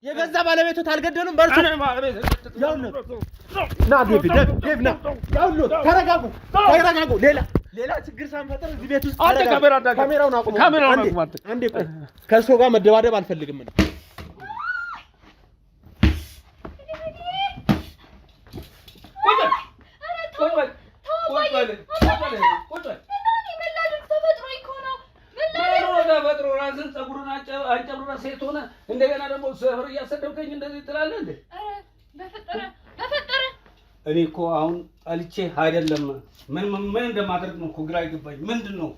የገዛ ባለቤቱ ታልገደሉም በርሱ ያውሉ ና ዴቪድ ና ያውሉ ተረጋጉ ሌላ ችግር ሳንፈጠር እዚህ ቤት ውስጥ ካሜራውን አቁሙ አንዴ ከእርሶ ጋር መደባደብ አልፈልግም ነው ተፈጥሮ ራስን ጸጉሩን አንጨብሩና ሴት ሆነ እንደገና ደግሞ ሰፈር እያሰደብከኝ እንደዚህ ትላለህ እንዴ? በፈጠረ እኔ እኮ አሁን ጣልቼ አይደለም ምን እንደማደርግ ነው እኮ ግራ ይገባኝ። ምንድነው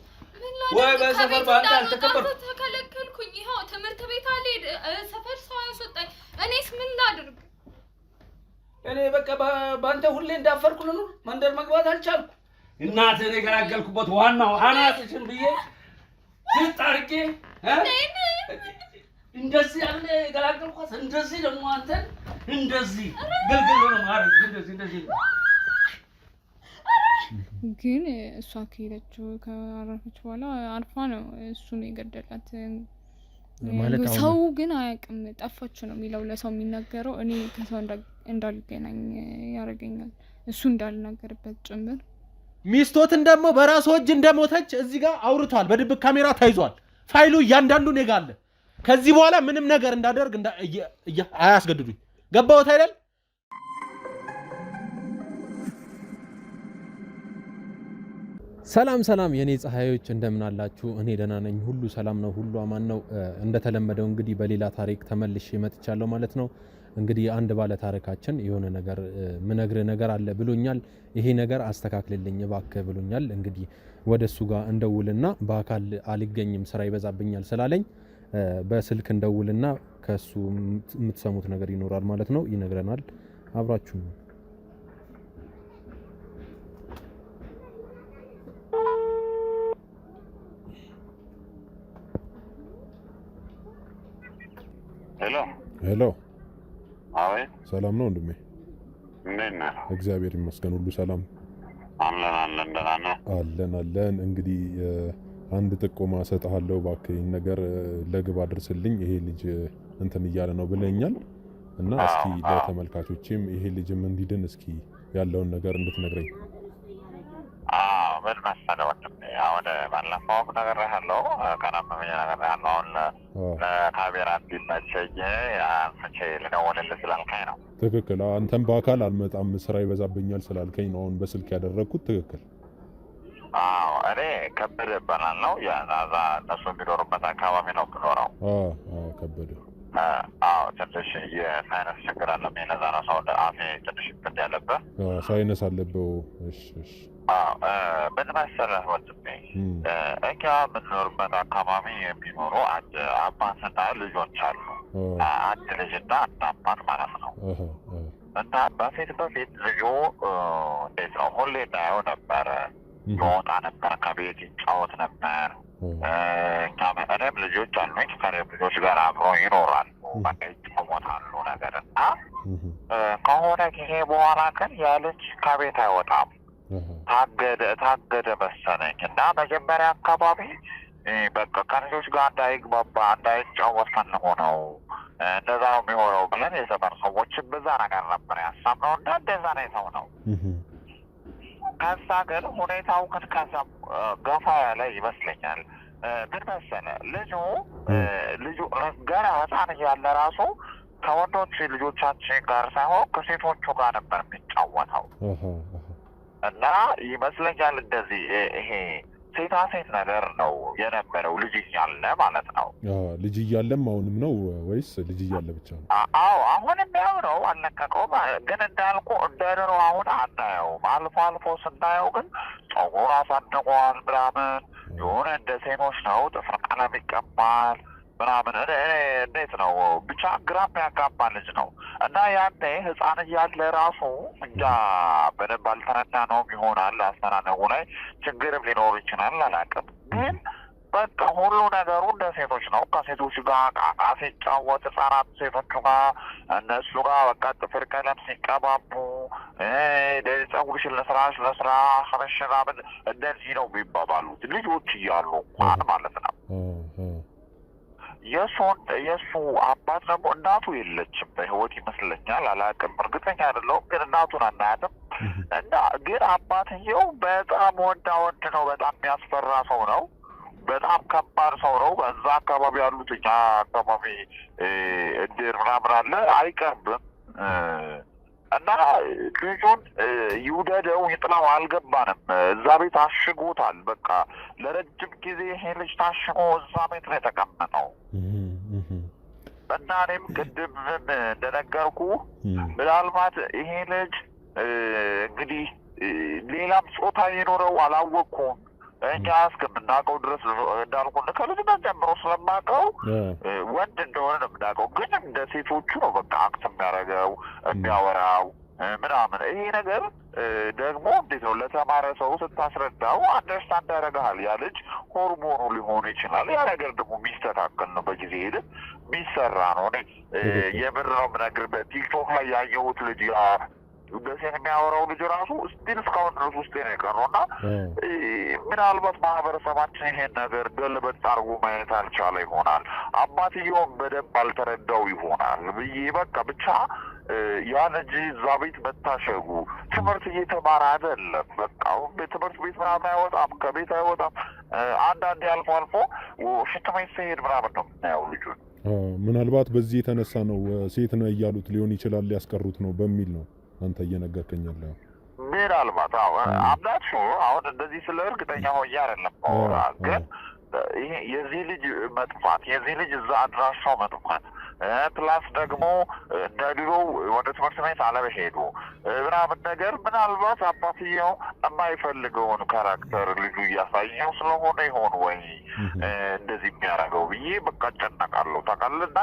ወይ በሰፈር ባንተ አልተከበርኩ ተከለከልኩኝ። ይሄው ትምህርት ቤት አልሄድ ሰፈር ሰው ያስወጣኝ። እኔስ ምን ላድርግ? እኔ በቃ ባንተ ሁሌ እንዳፈርኩ ነው መንደር መግባት አልቻልኩ። እናትህ የገላገልኩበት ዋናው አናትሽን ብዬ ሲጣርቄ እንደዚህ ያለ ገላገልኳት እንደዚህ ደግሞ አንተ እንደዚህ ግልግል ነው ማለት እንደዚህ ግን እሷ ከሄደችው ካረፈች በኋላ አልፋ ነው እሱን የገደላት ማለት ሰው ግን አያውቅም ጠፋች ነው የሚለው ለሰው የሚናገረው እኔ ከሰው እንዳልገናኝ ያረጋኛል እሱ እንዳልናገርበት ጭምር ሚስቶትን ደግሞ በራስ ወጅ እንደሞተች እዚህ ጋር አውርቷል በድብቅ ካሜራ ታይዟል ፋይሉ እያንዳንዱ ነገ አለ ከዚህ በኋላ ምንም ነገር እንዳደርግ አያስገድዱኝ ገባውት አይደል ሰላም የኔ ፀሐዮች እንደምን አላችሁ እኔ ደህና ነኝ ሁሉ ሰላም ነው ሁሉ አማን ነው እንደተለመደው እንግዲህ በሌላ ታሪክ ተመልሼ መጥቻለሁ ማለት ነው እንግዲህ አንድ ባለ ታሪካችን የሆነ ነገር ምነግር ነገር አለ ብሎኛል ይሄ ነገር አስተካክልልኝ እባክህ ብሎኛል እንግዲህ ወደሱ ጋር እንደውልና በአካል አልገኝም ስራ ይበዛብኛል ስላለኝ በስልክ እንደውልና ከሱ የምትሰሙት ነገር ይኖራል ማለት ነው ይነግረናል አብራችሁ ሄሎ አይ ሰላም ነው ወንድሜ ነና እግዚአብሔር ይመስገን ሁሉ ሰላም አለን እንግዲህ አንድ ጥቆማ ሰጣለሁ ባክህ ነገር ለግብ አድርስልኝ ይሄ ልጅ እንትን እያለ ነው ብለኛል እና እስኪ ለተመልካቾችም ይሄ ልጅም እንዲድን እስኪ ያለውን ነገር እንድትነግረኝ ምን መሰለህ ወንድሜ አሁን ባለፈው ነገር ያለው ከናመመኝ ነገር ያለው ለካሜራ እንዲመቸኝ አንቺ ልደውልልህ ስላልከኝ ነው ትክክል አንተም በአካል አልመጣም ስራ ይበዛብኛል ስላልከኝ ነው አሁን በስልክ ያደረኩት ትክክል እኔ ከበደ እባላለሁ ያዛዛ እነሱ የሚኖሩበት አካባቢ ነው የምኖረው ከበደ ትንሽ የሳይነስ ችግር አለብኝ ለዛ ነው ሰው አፌ ትንሽ እንትን ያለብህ ሳይነስ አለብህ እሺ ምን መሰለህ ወንድሜ እኛ የምንኖርበት አካባቢ የሚኖሩ አባትና ልጆች አሉ አንድ ልጅና አንድ አባት ማለት ነው እና በፊት ልጁ እንዴት ነው ሁሌ እናየው ነበረ ይወጣ ነበር ከቤት ይጫወት ነበር እኔም ልጆች አሉኝ ከእኔም ልጆች ጋር አብሮ ይኖራሉ በቃ ይጫወታሉ ነገር እና ከሆነ ጊዜ በኋላ ግን ያ ልጅ ከቤት አይወጣም ታገደ መሰለኝ እና መጀመሪያ አካባቢ በቃ ከልጆች ጋር እንዳይግባባ እንዳይጫወት ፈልጎ ነው እንደዛ ነው የሚሆነው ብለን የሰፈር ሰዎችን በዛ ነገር ነበር ያሳምነው እና እንደዛ ነው የተሆነው ከዛ ግን ሁኔታው ከዛ ገፋ ያለ ይመስለኛል ምን መሰለህ ልጁ ገና ህፃን እያለ ራሱ ከወንዶች ልጆቻችን ጋር ሳይሆን ከሴቶቹ ጋር ነበር የሚጫወተው እና ይመስለኛል እንደዚህ ይሄ ሴት ነገር ነው የነበረው ልጅ እያለ ማለት ነው ልጅ እያለም አሁንም ነው ወይስ ልጅ እያለ ብቻ ነው አሁንም ያው ነው አልለቀቀውም ግን እንዳልኩ እንደድሮ አሁን አናየውም አልፎ ስናየው ግን ፀጉር አሳድጓል ምናምን የሆነ እንደ ሴቶች ነው ጥፍር ቀለም ይቀባል ምናምን እንዴት ነው ብቻ ግራም ያጋባ ልጅ ነው እና ያኔ ህፃን እያለ ራሱ እንጃ በደንብ አልተረዳነውም ይሆናል አስተናነቡ ላይ ችግርም ሊኖር ይችላል አላውቅም ግን በቃ ሁሉ ነገሩ እንደ ሴቶች ነው ከሴቶች ጋር ሲጫወት ህፃናት ሴቶቹ ጋር እነሱ ጋር በቃ ጥፍር ቀለም ሲቀባቡ ፀጉርሽን ለስራ ሀበሽና እንደዚህ ነው የሚባባሉት ልጆች እያሉ እንኳን ማለት ነው የእሱ አባት ደግሞ እናቱ የለችም በህይወት ይመስለኛል፣ አላውቅም፣ እርግጠኛ አይደለሁም፣ ግን እናቱን አናያትም። እና ግን አባትየው በጣም ወንድ ነው፣ በጣም የሚያስፈራ ሰው ነው፣ በጣም ከባድ ሰው ነው። በዛ አካባቢ ያሉት እኛ አካባቢ እድር ምናምን አለ አይቀርብም። እና ልጁን ይውደደው ይጥላው አልገባንም። እዛ ቤት አሽጎታል። በቃ ለረጅም ጊዜ ይሄ ልጅ ታሽጎ እዛ ቤት ነው የተቀመጠው። እና እኔም ቅድም እንደነገርኩ ምናልባት ይሄ ልጅ እንግዲህ ሌላም ጾታ የኖረው አላወቅኩም። እኛ እስከምናውቀው ድረስ እንዳልኩ ከልጅነት ጀምሮ ስለማውቀው ወንድ እንደሆነ ነው የምናውቀው። ግን እንደ ሴቶቹ ነው በቃ አክት የሚያደርገው የሚያወራው ምናምን። ይሄ ነገር ደግሞ እንዴት ነው ለተማረ ሰው ስታስረዳው አንደርስታንድ ያደርግሃል። ያ ልጅ ሆርሞኑ ሊሆን ይችላል። ያ ነገር ደግሞ የሚስተካከል ነው፣ በጊዜ ሄደ የሚሰራ ነው። የምር ነው የምነግርህ። በቲክቶክ ላይ ያየሁት ልጅ በሴት የሚያወራው ልጅ ራሱ ስቲል እስካሁን ድረስ ውስጤ ነው የቀረው። እና ምናልባት ማህበረሰባችን ይሄን ነገር ገልበጥ አድርጎ ማየት አልቻለ ይሆናል፣ አባትየውም በደንብ አልተረዳው ይሆናል ብዬ በቃ ብቻ ያ ልጅ እዛ ቤት መታሸጉ ትምህርት እየተማረ አይደለም። በቃ ትምህርት ቤት ምናምን አይወጣም፣ ከቤት አይወጣም። አንዳንዴ አልፎ አልፎ ሽንት ቤት ሲሄድ ምናምን ነው የምናየው ልጁን። ምናልባት በዚህ የተነሳ ነው ሴት ነው እያሉት ሊሆን ይችላል ሊያስቀሩት ነው በሚል ነው አንተ እየነገርከኝ ያለው። ምናልባት አምናት አሁን እንደዚህ ስለ እርግጠኛ ሆኜ አይደለም ግን ይሄ የዚህ ልጅ መጥፋት የዚህ ልጅ እዛ አድራሻው መጥፋት ፕላስ ደግሞ እንደ ድሮው ወደ ትምህርት ቤት አለመሄዱ ምናምን ነገር ምናልባት አባትየው የማይፈልገውን ካራክተር ልጁ እያሳየው ስለሆነ ይሆን ወይ እንደዚህ የሚያደርገው ብዬ በቃ እጨነቃለሁ። ታውቃለህ። እና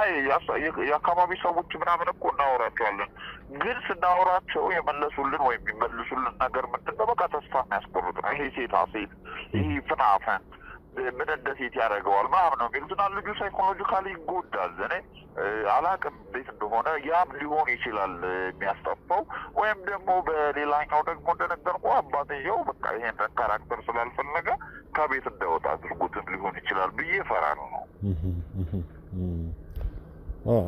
የአካባቢ ሰዎች ምናምን እኮ እናወራቸዋለን፣ ግን ስናወራቸው የመለሱልን ወይም የሚመልሱልን ነገር ምንድን ነው? በቃ ተስፋ የሚያስቆርጥ ነው። ይሄ ሴታ ሴት፣ ይሄ ፍናፈን ምን እንደ ሴት ያደርገዋል ምናምን ነው የሚሉትና ልጁ ሳይኮሎጂካሊ ይጎዳል። እኔ አላቅም እንዴት እንደሆነ። ያም ሊሆን ይችላል የሚያስጠፋው፣ ወይም ደግሞ በሌላኛው ደግሞ እንደነገርኩ አባትየው በቃ ይሄን ካራክተር ስላልፈለገ ከቤት እንዳወጣ አድርጎትም ሊሆን ይችላል ብዬ እፈራለሁ ነው።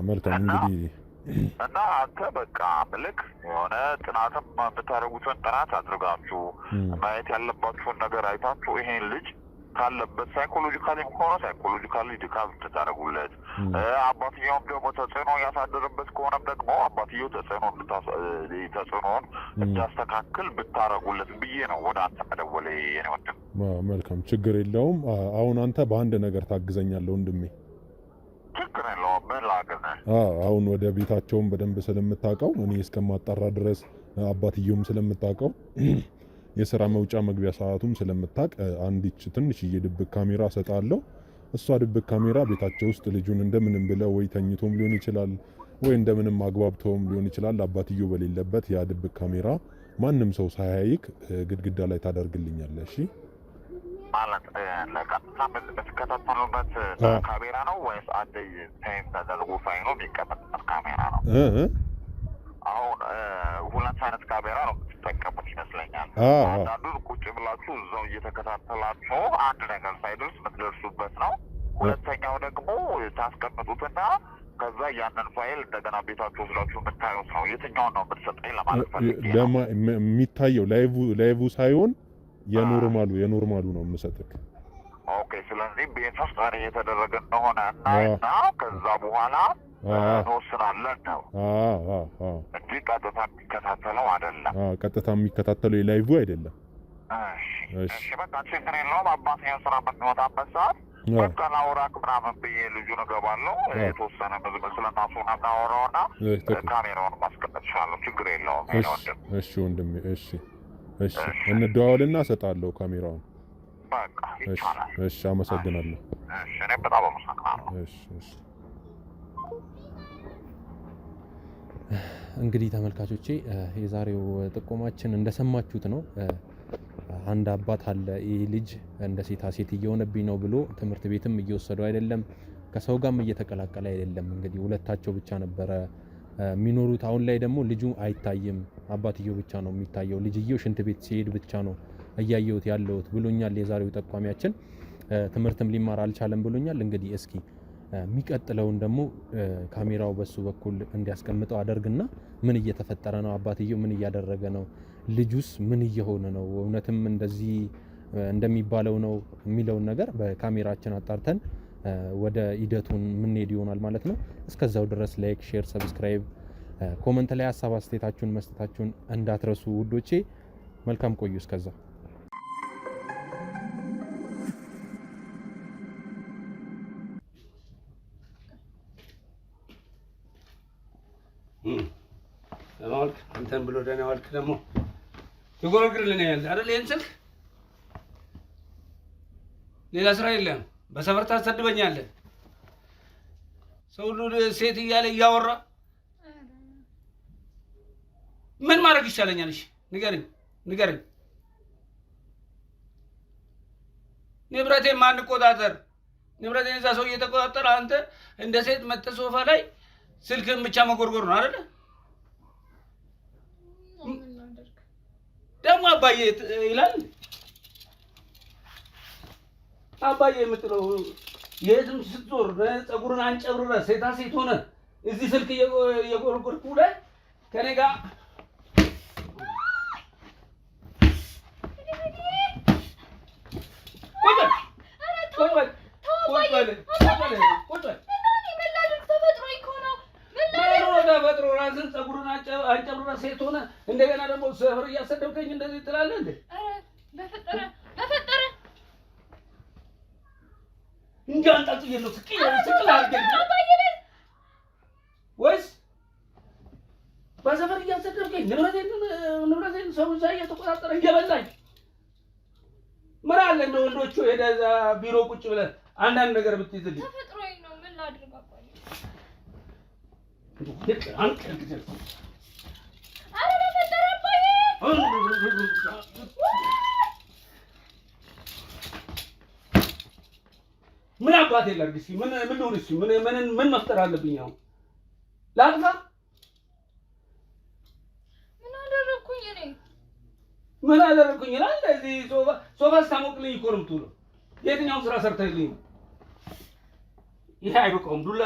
መልካም እንግዲህ እና አንተ በቃ ምልክ የሆነ ጥናትም የምታደርጉትን ጥናት አድርጋችሁ ማየት ያለባችሁን ነገር አይታችሁ ይሄን ልጅ ካለበት ሳይኮሎጂካሊም ከሆነ ሳይኮሎጂካሊ ድጋፍ እንድታደርጉለት፣ አባትየውም ደግሞ ተጽዕኖ ያሳደረበት ከሆነም ደግሞ አባትየው ተጽዕኖውን እንዲያስተካክል ብታደርጉለት ብዬ ነው ወደ አንተ መደወሌ የኔ ወንድም። መልካም ችግር የለውም። አሁን አንተ በአንድ ነገር ታግዘኛለህ ወንድሜ። ችግር የለውም። ምን ላግዝህ? አሁን ወደ ቤታቸውም በደንብ ስለምታውቀው እኔ እስከማጣራ ድረስ አባትየውም ስለምታውቀው የሥራ መውጫ መግቢያ ሰዓቱም ስለምታውቅ አንዲች ትንሽዬ ድብቅ ካሜራ ሰጣለሁ። እሷ ድብቅ ካሜራ ቤታቸው ውስጥ ልጁን እንደምንም ብለው ወይ ተኝቶም ሊሆን ይችላል ወይ እንደምንም አግባብተውም ሊሆን ይችላል አባትየው በሌለበት ያ ድብቅ ካሜራ ማንም ሰው ሳያይክ ግድግዳ ላይ ታደርግልኛለህ። እሺ? ማለት ለቀጥታ የምትከታተሉበት ካሜራ ነው ወይስ አንድ ታይም ተደርጎ ሳይኖር የሚቀመጥበት ካሜራ ነው? አሁን ሁለት አይነት ካሜራ ነው የምትጠቀሙት ይመስለኛል። አንዳንዱን ቁጭ ብላችሁ እዛው እየተከታተላችሁ አንድ ነገር ሳይደርስ የምትደርሱበት ነው። ሁለተኛው ደግሞ ታስቀምጡትና ከዛ ያንን ፋይል እንደገና ቤታችሁ ወስዳችሁ የምታዩት ነው። የትኛውን ነው የምትሰጠኝ ለማለት ፈልጌ ነው። የሚታየው ላይቭ ሳይሆን የኖርማሉ ነው የምሰጥክ። ኦኬ። ስለዚህ ቤት ውስጥ እየተደረገ እንደሆነ እናይና ከዛ በኋላ እንወስናለን ነው እንጂ ቀጥታ የሚከታተለው አይደለም። ቀጥታ የሚከታተለው የላይቭ አይደለም። እሺ በቃ ችግር የለውም። አባትየው ስራ በሚወጣበት ሰዓት በቃ ላውራክ ምናምን ብዬ ልጁን እገባለሁ። የተወሰነ ስለናሱ እናወራውና ካሜራውን ማስቀመጥ ይችላለሁ። ችግር የለውም ወንድም። እሺ ወንድሜ። እሺ እንደዋወልና እሰጣለሁ ካሜራውን። በቃ ይቻላል። እሺ አመሰግናለሁ። እሺ እኔም በጣም አመሰግናለሁ። እሺ እንግዲህ ተመልካቾቼ የዛሬው ጥቆማችን እንደሰማችሁት ነው። አንድ አባት አለ ይህ ልጅ እንደ ሴት እየሆነብኝ ነው ብሎ ትምህርት ቤትም እየወሰደው አይደለም፣ ከሰው ጋርም እየተቀላቀለ አይደለም። እንግዲህ ሁለታቸው ብቻ ነበረ የሚኖሩት። አሁን ላይ ደግሞ ልጁ አይታይም፣ አባትየው ብቻ ነው የሚታየው። ልጅየው ሽንት ቤት ሲሄድ ብቻ ነው እያየሁት ያለሁት ብሎኛል የዛሬው ጠቋሚያችን። ትምህርትም ሊማር አልቻለም ብሎኛል። እንግዲህ እስኪ የሚቀጥለውን ደግሞ ካሜራው በሱ በኩል እንዲያስቀምጠው አደርግና ምን እየተፈጠረ ነው፣ አባትየው ምን እያደረገ ነው፣ ልጁስ ምን እየሆነ ነው፣ እውነትም እንደዚህ እንደሚባለው ነው የሚለውን ነገር በካሜራችን አጣርተን ወደ ሂደቱን ምንሄድ ይሆናል ማለት ነው። እስከዛው ድረስ ላይክ፣ ሼር፣ ሰብስክራይብ፣ ኮሜንት ላይ ሀሳብ አስተያየታችሁን መስጠታችሁን እንዳትረሱ ውዶቼ። መልካም ቆዩ እስከዛ። ለማልክ አንተን ብሎ ደህና ዋልክ ደግሞ ትጎረግርልን ያለ አይደል? ይሄን ስልክ ሌላ ስራ የለም። በሰፈር ታሰድበኛለህ። ሰው ሁሉ ሴት እያለ እያወራ ምን ማድረግ ይሻለኛል? እሺ ንገረኝ። ንብረቴን ማን ቆጣጠር? ንብረቴን እዛ ሰው እየተቆጣጠረ አንተ እንደ ሴት መጥተህ ሶፋ ላይ ስልክን ብቻ መጎርጎር ነው አይደል? ደግሞ አባዬ ይላል። አባዬ የምትለው የትም ስትዞር ፀጉርን አንጨብርረህ ሴታ ሴት ሆነ እዚህ ስልክ እየጎረጎርኩ ላይ ከኔ ጋር ተፈጥሮ ራስን ፀጉርን አንጨብርረህ ሴት ሆነ እንደገና ደግሞ ሰፈር እያሰደብከኝ እንደዚህ ትላለህ እንዴ? በፈጠረ እንዴ አንጣጥዬ ነው ስቅል አድርገኝ ወይስ በሰፈር እያሰደብከኝ ንብረቴን ሰው እዛ እየተቆጣጠረ እየበላኝ ምን አለ እንደ ወንዶቹ ሄደህ እዛ ቢሮ ቁጭ ብለህ አንዳንድ ነገር ብትይዝልኝ። ተፈጥሮዬ ነው ምን ላድርግ አባዬ? ምን አባቴ ላድርግ? እስኪ ምን ልሁን? እስኪ ምን መፍጠር አለብኝ? አሁን ላጥፋ? ምን አደረኩኝ? ይላል እዚህ ሶፋ ስታሞቅልኝ እኮ ነው የምትውለው። የትኛውን ስራ ሰርተህልኝ? ይሄ አይበቃውም ዱላ።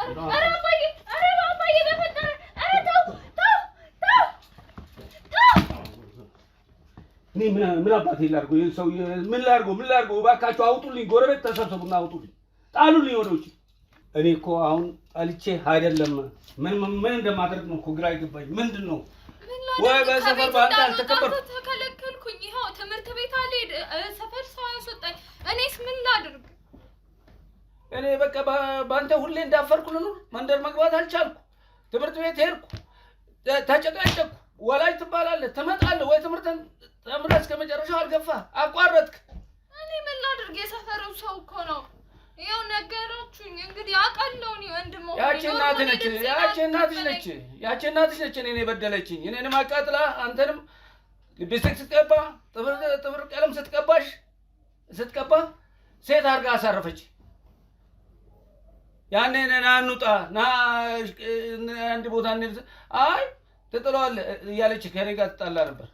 ኧረ አባዬ በፈጠረ ተው። እኔ ምን አባቴ ላድርገው? ይሄን ሰው ምን ላድርገው? እባካችሁ አውጡልኝ፣ ጎረቤት ተሰብሰቡና አውጡልኝ፣ ጣሉልኝ ወደ ውጭ። እኔ እኮ አሁን ጠልቼ አይደለም ምን እንደማደርግ ነው እኮ ግራ አይገባኝ። ምንድን ነው ወይ በሰፈር ባንተ አልተከበርኩ ተከለከልኩኝ። ይኸው ትምህርት ቤት አልሄድ ሰፈር ሰው ያስወጣኝ። እኔስ ምን ላድርግ? እኔ በቃ ባንተ ሁሌ እንዳፈርኩ ልኑር። መንደር መግባት አልቻልኩ። ትምህርት ቤት ሄድኩ፣ ተጨቃጨቅኩ። ወላጅ ትባላለህ፣ ትመጣለህ ወይ ትምህርትን ተምረህ እስከ መጨረሻው አልገፋህ፣ አቋረጥክ። እኔ ምን ላድርግ? የሰፈሩ ሰው እኮ ነው። ይኸው ነገራችሁኝ። እንግዲህ አውቃለሁ እኔ ወንድም ሆነ ያቺ እናትሽ ነች እኔን የበደለችኝ። እኔንም አቃጥላ አንተንም ሊፕስቲክ ስትቀባ ጥፍር ቀለም ስትቀባ ሴት አድርጋ አሳረፈች። ያኔ ና እንውጣ ና አንድ ቦታ እንሂድ፣ አይ ትጥለዋለህ እያለች ከኔ ጋር ትጣላ ነበር።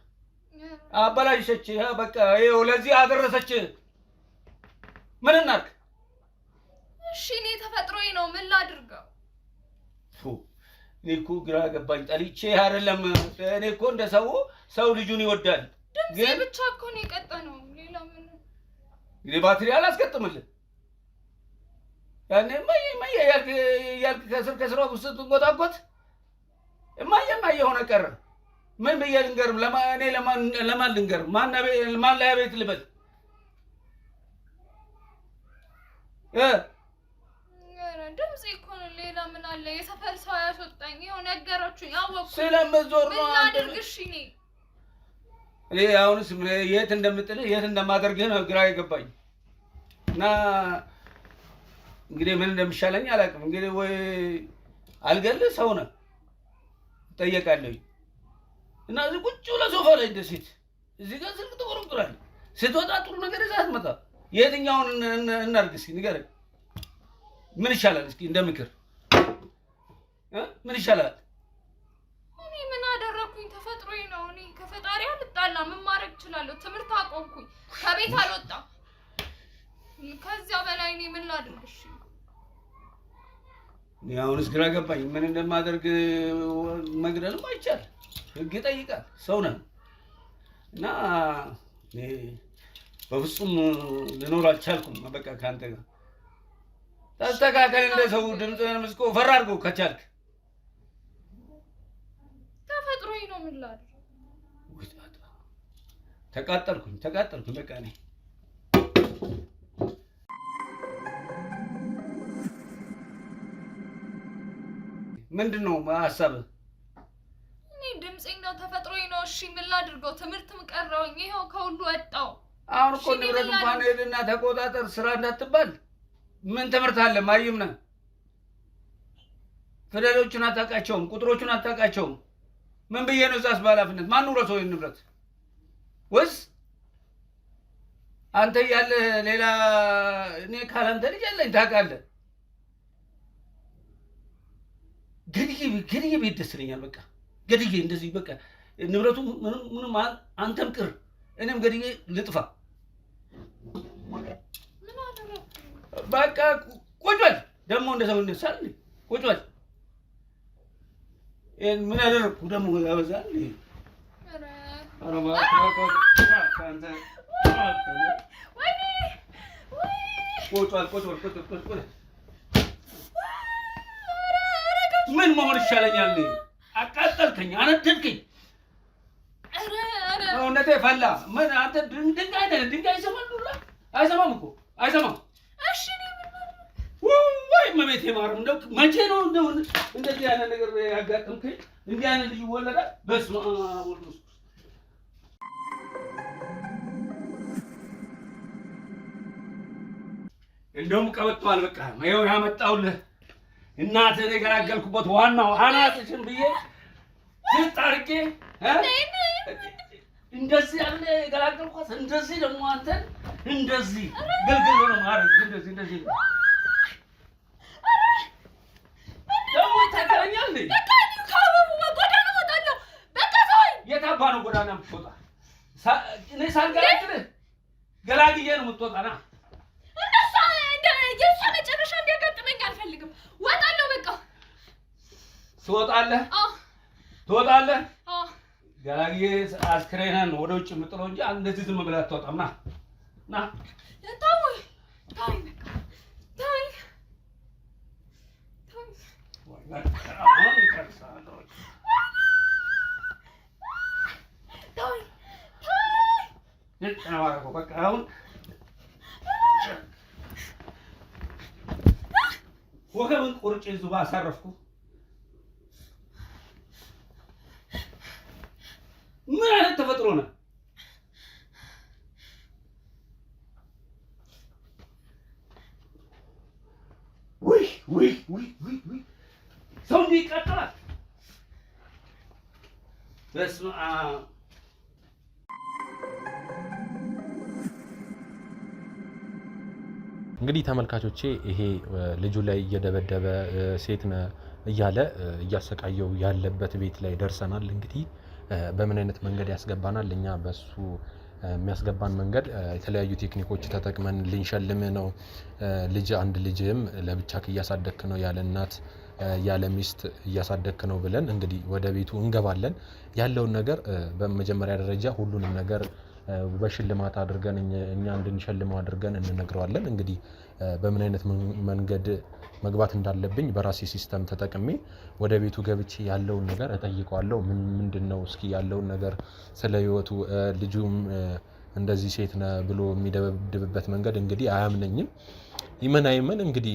አበላሸች። በቃ ይኸው ለዚህ አደረሰች። ምን እናድርግ? እሺ እኔ ተፈጥሮዬ ነው ምን ላድርገው? እኔ እኮ ግራ ገባኝ። ጠልቼ አይደለም። እኔ እኮ እንደ ሰው ልጁን ይወዳል። ድምጼ ብቻ እኮ ነው የቀጠነው። ሌላ ምን እንግዲህ ባትሪ አላስገጥምልህ። ያኔ እማዬ ያልክ ከስሯ ስትንጎታጎት እማዬ ሆነ ቀረ። ምን ብዬ ልንገርም? ለማን ልንገርም? ማን ላይ ቤት ልበል? ድምጼ እኮ ነው። ሌላ ምን አለ? የሰፈር ሰው ያስወጣኝ። ይኸው ነገራችሁኝ፣ አወቅኩ። ስለምትዞር ነው። ምን ላድርግ? እሺ እኔ አሁንስ የት እንደምጥልህ የት እንደማደርግህ ነው ግራ የገባኝ። እና እንግዲህ ምን እንደሚሻለኝ አላውቅም። እንግዲህ ወይ አልገልህ ሰው ነህ እጠየቃለሁ። እና እዚህ ቁጭ ብለህ ሶፋ ላይ እንደ ሴት እዚህ ጋር ስልክ ትቆረቁራለህ። ስትወጣ ጥሩ ነገር ይዘህ አትመጣ። የትኛውን እናድርግ እስኪ ንገረኝ። ምን ይሻላል? እስኪ እንደምክር ምን ይሻላል? እኔ ምን አደረኩኝ? ተፈጥሮዬ ነው። እኔ ከፈጣሪ አልጣላ ምን ማድረግ እችላለሁ? ትምህርት አቆምኩኝ፣ ከቤት አልወጣም። ከዚያ በላይ እኔ ምን ላድርግሽ? አሁንስ ግራ ገባኝ። ምን እንደማደርግ መግደልም አይቻል፣ ህግ ይጠይቃል። ሰው ነን እና በፍጹም ልኖር አልቻልኩም። በቃ ካንተ ጋር ተስተካከል። እንደ ሰው ድምፅህን ምስቆ ፈራ አድርገው ከቻልክ። ተፈጥሮዬ ነው። ምን ላድርግ? ተቃጠልኩኝ በቃ እኔ ምንድን ነው ሀሳብህ? እኔ ድምፄ ነው ተፈጥሮዬ ነው። እሺ ምን ላድርገው? ትምህርትም ቀረውኝ፣ ይኸው ከሁሉ ወጣው። አሁን እኮ ንብረት እንኳን ሄድና ተቆጣጠር ስራ እንዳትባል ምን ትምህርት አለ? ማይም ነህ። ፊደሎቹን አታውቃቸውም፣ ቁጥሮቹን አታውቃቸውም። ምን ብዬ ነው እዛስ በኃላፊነት ማን ውረሰው ይሄን ንብረት? ወይስ አንተ ያለ ሌላ እኔ ካላንተ ልጅ አለኝ ታውቃለህ። ገድዬ ቤት ደስ ይለኛል። በቃ ገድዬ እንደዚህ በቃ ንብረቱ ምንም አንተም ቅር እኔም ገድዬ ልጥፋ። በቃ ቁጭ በል ደግሞ እንደ ሰው ይነሳል። ቁጭ በል ምን አደረግኩ ደግሞ ያበዛል። ምን መሆን ይሻለኛል? አቃጠልከኝ፣ አነደድከኝ፣ ሰውነቴ ፈላ። ምን አንተ ድንጋይ አይሰማም? አይሰማም እኮ አይሰማም። እሺ ወይ መቤቴ ማርያም፣ እንደው መቼ ነው እንደዚህ ያለ ነገር ያጋጥምከኝ? እንዲህ አይነት ልጅ ይወለዳል? በስመ አብ ወልድ ወመንፈስ ቅዱስ። እንደውም ቀበጥቷል። በቃ ይኸው ያመጣሁልህ እናትህን የገላገልኩበት ዋናው አናትሽን ብዬ ስጥ አድርጌ እንደዚህ ያለ የገላገልኳት፣ እንደዚህ ደግሞ አንተን እንደዚህ ግልግል ነው ማድረግ። እንደዚህ ደግሞ ይታገለኛል። የት አባ ነው ጎዳና የምትወጣ? እኔ ሳልገላግልህ ገላግዬ ነው የምትወጣ። ና የእሷ መጨረሻ እንዲያጋጥመኝ አልፈልግም። ወጣለሁ በቃ። ትወጣለህ? ገላግዬ አስክሬንህን ወደ ውጭ የምጥለው እንጂ እንደዚህ ዝም ብለህ አትወጣም። ና በቃ አሁን ወገብን ቁርጭ ዙባ አሳረፍኩ። ምን አይነት ተፈጥሮ ነው? ውይ ሰው እንዲህ ይቃጠላል? በስመ አብ። እንግዲህ ተመልካቾቼ ይሄ ልጁ ላይ እየደበደበ ሴት ነህ እያለ እያሰቃየው ያለበት ቤት ላይ ደርሰናል። እንግዲህ በምን አይነት መንገድ ያስገባናል? እኛ በሱ የሚያስገባን መንገድ የተለያዩ ቴክኒኮች ተጠቅመን ልንሸልም ነው። አንድ ልጅም ለብቻክ እያሳደግክ ነው፣ ያለ እናት ያለ ሚስት እያሳደግክ ነው ብለን እንግዲህ ወደ ቤቱ እንገባለን። ያለውን ነገር በመጀመሪያ ደረጃ ሁሉንም ነገር በሽልማት አድርገን እኛ እንድንሸልመው አድርገን እንነግረዋለን። እንግዲህ በምን አይነት መንገድ መግባት እንዳለብኝ በራሴ ሲስተም ተጠቅሜ ወደ ቤቱ ገብቼ ያለውን ነገር እጠይቀዋለሁ። ምንድነው እስኪ ያለውን ነገር ስለ ህይወቱ። ልጁም እንደዚህ ሴት ነህ ብሎ የሚደበድብበት መንገድ እንግዲህ አያምነኝም። ይመን እንግዲህ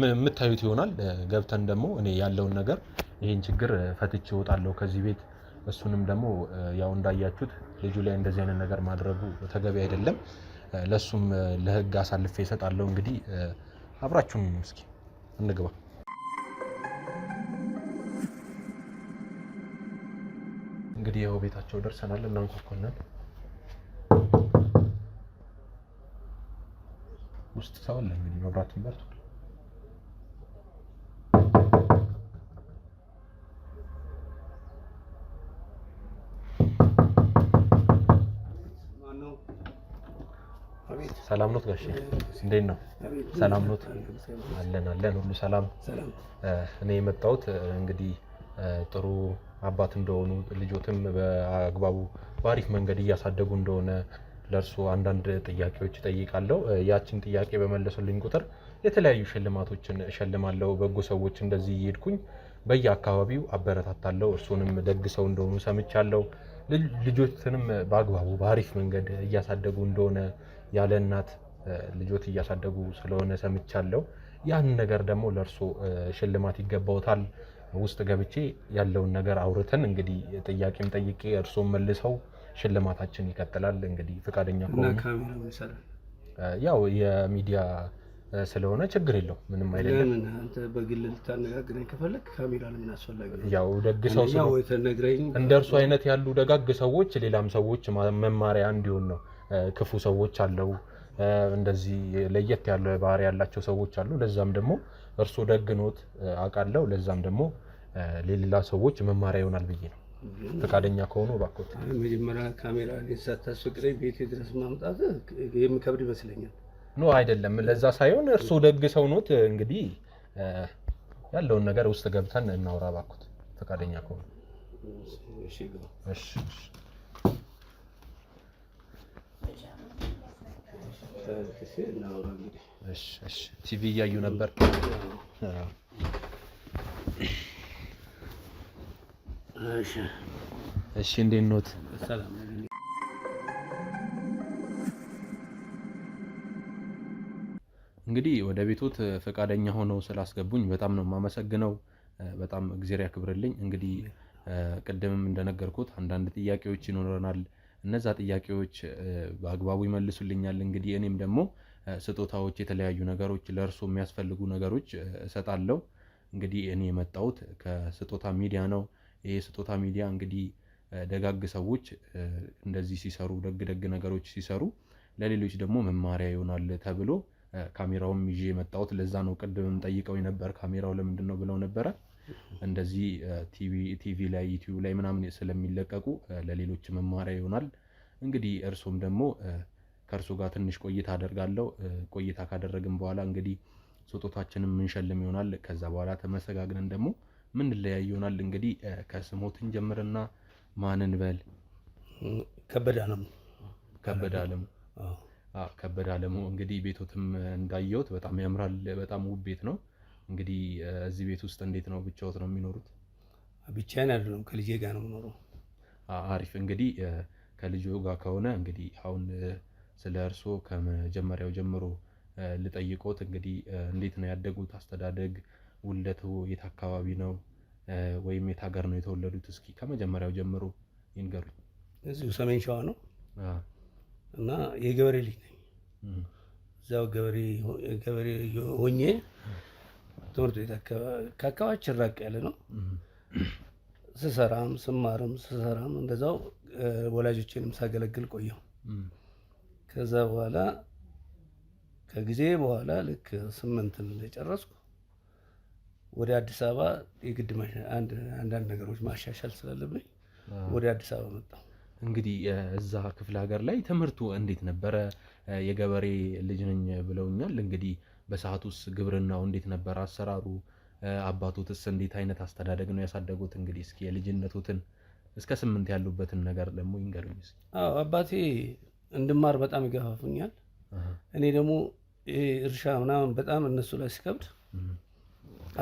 የምታዩት ይሆናል። ገብተን ደግሞ እኔ ያለውን ነገር ይሄን ችግር ፈትቼ እወጣለሁ ከዚህ ቤት። እሱንም ደግሞ ያው እንዳያችሁት ልጁ ላይ እንደዚህ አይነት ነገር ማድረጉ ተገቢ አይደለም። ለሱም ለህግ አሳልፌ እሰጣለሁ። እንግዲህ አብራችሁን እስኪ እንግባ። እንግዲህ ያው ቤታቸው ደርሰናል። እናንኳኳለን። ውስጥ ሰው አለ። እንግዲህ መብራቱን በርቷል። ሰላም ኖት ጋሼ? እንዴት ነው? ሰላም ኖት? አለን ሁሉ ሰላም። እኔ የመጣሁት እንግዲህ ጥሩ አባት እንደሆኑ ልጆትም በአግባቡ በአሪፍ መንገድ እያሳደጉ እንደሆነ ለእርሱ አንዳንድ ጥያቄዎች እጠይቃለሁ። ያችን ጥያቄ በመለሱልኝ ቁጥር የተለያዩ ሽልማቶችን እሸልማለሁ። በጎ ሰዎች እንደዚህ እየሄድኩኝ በየአካባቢው አበረታታለሁ። እርሱንም ደግ ሰው እንደሆኑ ሰምቻለሁ። ልጆትንም በአግባቡ በአሪፍ መንገድ እያሳደጉ እንደሆነ ያለ እናት ልጆት እያሳደጉ ስለሆነ ሰምቻለሁ። ያን ነገር ደግሞ ለእርሱ ሽልማት ይገባውታል። ውስጥ ገብቼ ያለውን ነገር አውርተን እንግዲህ ጥያቄም ጠይቄ እርሱም መልሰው ሽልማታችን ይቀጥላል። እንግዲህ ፈቃደኛ ከሆኑ ያው የሚዲያ ስለሆነ ችግር የለው ምንም አይደለም። ለምን አንተ በግል ልታነጋግረኝ ከፈለክ ካሜራ ለምን አስፈላጊ ነው? ያው ደግ ሰው ነው ተነግረኝ። እንደርሱ አይነት ያሉ ደጋግ ሰዎች ሌላም ሰዎች መማሪያ እንዲሆን ነው። ክፉ ሰዎች አለው እንደዚህ ለየት ያለ ባህሪ ያላቸው ሰዎች አሉ። ለዛም ደግሞ እርሱ ደግኖት አውቃለሁ። ለዛም ደግሞ ለሌላ ሰዎች መማሪያ ይሆናል ብዬ ነው። ፈቃደኛ ከሆኑ ባኮት መጀመሪያ ካሜራ ሳታስፈቅደኝ ቤቴ ድረስ ማምጣት የሚከብድ ይመስለኛል። ኖ አይደለም፣ ለዛ ሳይሆን እርሱ ደግ ሰው ኖት። እንግዲህ ያለውን ነገር ውስጥ ገብተን እናውራ ባኮት ፈቃደኛ ከሆኑ። እሺ እሺ ቲቪ እያዩ ነበር። እሺ እንዴት ኖት? ሰላም። እንግዲህ ወደ ቤቶት ፈቃደኛ ሆነው ስላስገቡኝ በጣም ነው የማመሰግነው። በጣም እግዚአብሔር ያክብርልኝ። እንግዲህ ቅድምም እንደነገርኩት አንዳንድ ጥያቄዎች ይኖረናል። እነዛ ጥያቄዎች በአግባቡ ይመልሱልኛል። እንግዲህ እኔም ደግሞ ስጦታዎች፣ የተለያዩ ነገሮች ለእርሱ የሚያስፈልጉ ነገሮች እሰጣለሁ። እንግዲህ እኔ የመጣሁት ከስጦታ ሚዲያ ነው። ይሄ ስጦታ ሚዲያ እንግዲህ ደጋግ ሰዎች እንደዚህ ሲሰሩ ደግ ነገሮች ሲሰሩ ለሌሎች ደግሞ መማሪያ ይሆናል ተብሎ ካሜራውም ይዤ የመጣሁት ለዛ ነው። ቅድምም ጠይቀውኝ ነበር ካሜራው ለምንድን ነው ብለው ነበረ። እንደዚህ ቲቪ ላይ ዩቲዩብ ላይ ምናምን ስለሚለቀቁ ለሌሎች መማሪያ ይሆናል። እንግዲህ እርሱም ደግሞ ከእርሱ ጋር ትንሽ ቆይታ አደርጋለሁ። ቆይታ ካደረግን በኋላ እንግዲህ ስጦታችንን ምንሸልም ይሆናል። ከዛ በኋላ ተመሰጋግነን ደግሞ ምን ለያይ ይሆናል። እንግዲህ ከስሞትን ጀምርና ማንን በል? ከበደ አለሙ። ከበደ አለሙ እንግዲህ ቤቶትም እንዳየሁት በጣም ያምራል። በጣም ውብ ቤት ነው። እንግዲህ እዚህ ቤት ውስጥ እንዴት ነው? ብቻዎት ነው የሚኖሩት? ብቻዬን አይደለም ከልጄ ጋር ነው የምኖረው። አሪፍ። እንግዲህ ከልጆ ጋር ከሆነ እንግዲህ አሁን ስለ እርሶ ከመጀመሪያው ጀምሮ ልጠይቆት። እንግዲህ እንዴት ነው ያደጉት? አስተዳደግ፣ ውልደቱ የት አካባቢ ነው ወይም የት ሀገር ነው የተወለዱት? እስኪ ከመጀመሪያው ጀምሮ ይንገሩኝ። እዚሁ ሰሜን ሸዋ ነው እና የገበሬ ልጅ ነኝ። እዛው ገበሬ ሆኜ ትምህርት ቤት ከአካባቢያችን ራቅ ያለ ነው። ስሰራም እንደዛው ወላጆቼንም ሳገለግል ቆየሁ። ከዛ በኋላ ከጊዜ በኋላ ልክ 8 እንደጨረስኩ ወደ አዲስ አበባ የግድ አንዳንድ ነገሮች ማሻሻል ስላለብኝ ወደ አዲስ አበባ መጣሁ። እንግዲህ እዛ ክፍለ ሀገር ላይ ትምህርቱ እንዴት ነበረ? የገበሬ ልጅ ነኝ ብለውኛል። እንግዲህ በሰዓቱስ ግብርናው እንዴት ነበር አሰራሩ? አባቶትስ እንዴት አይነት አስተዳደግ ነው ያሳደጉት? እንግዲህ እስኪ የልጅነቱትን እስከ 8 ያሉበትን ነገር ደግሞ ይንገሩኝ። አዎ አባቴ እንድማር በጣም ይገፋፉኛል። እኔ ደግሞ እርሻ ምናምን በጣም እነሱ ላይ ሲከብድ